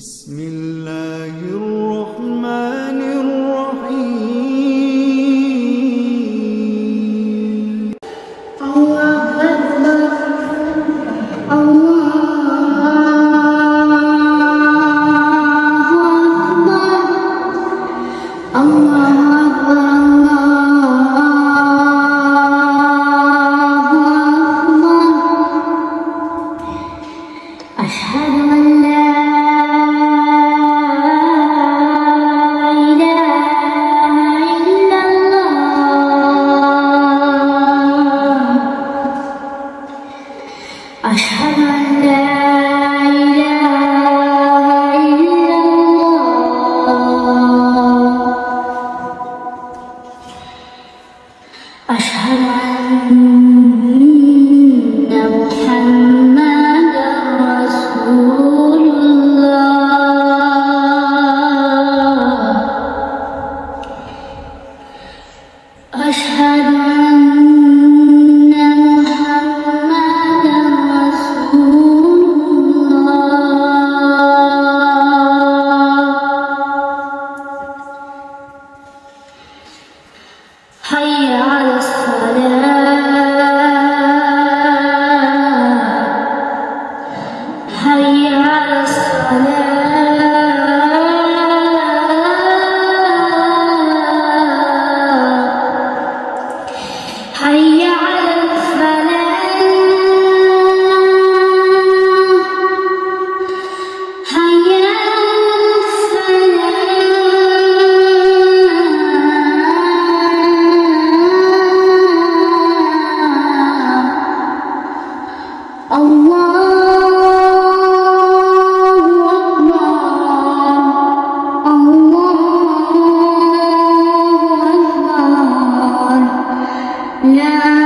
بسم الله الرحمن الرحيم. الله أكبر الله أكبر الله أكبر أشهد أن لا أشهد أن لا إله إلا الله أشهد أن محمدا رسول الله أشهد أن محمدا رسول الله حي على الصلاة حي على الصلاة حي على الفلاح حي على الفلاح الله أكبر الله أكبر لا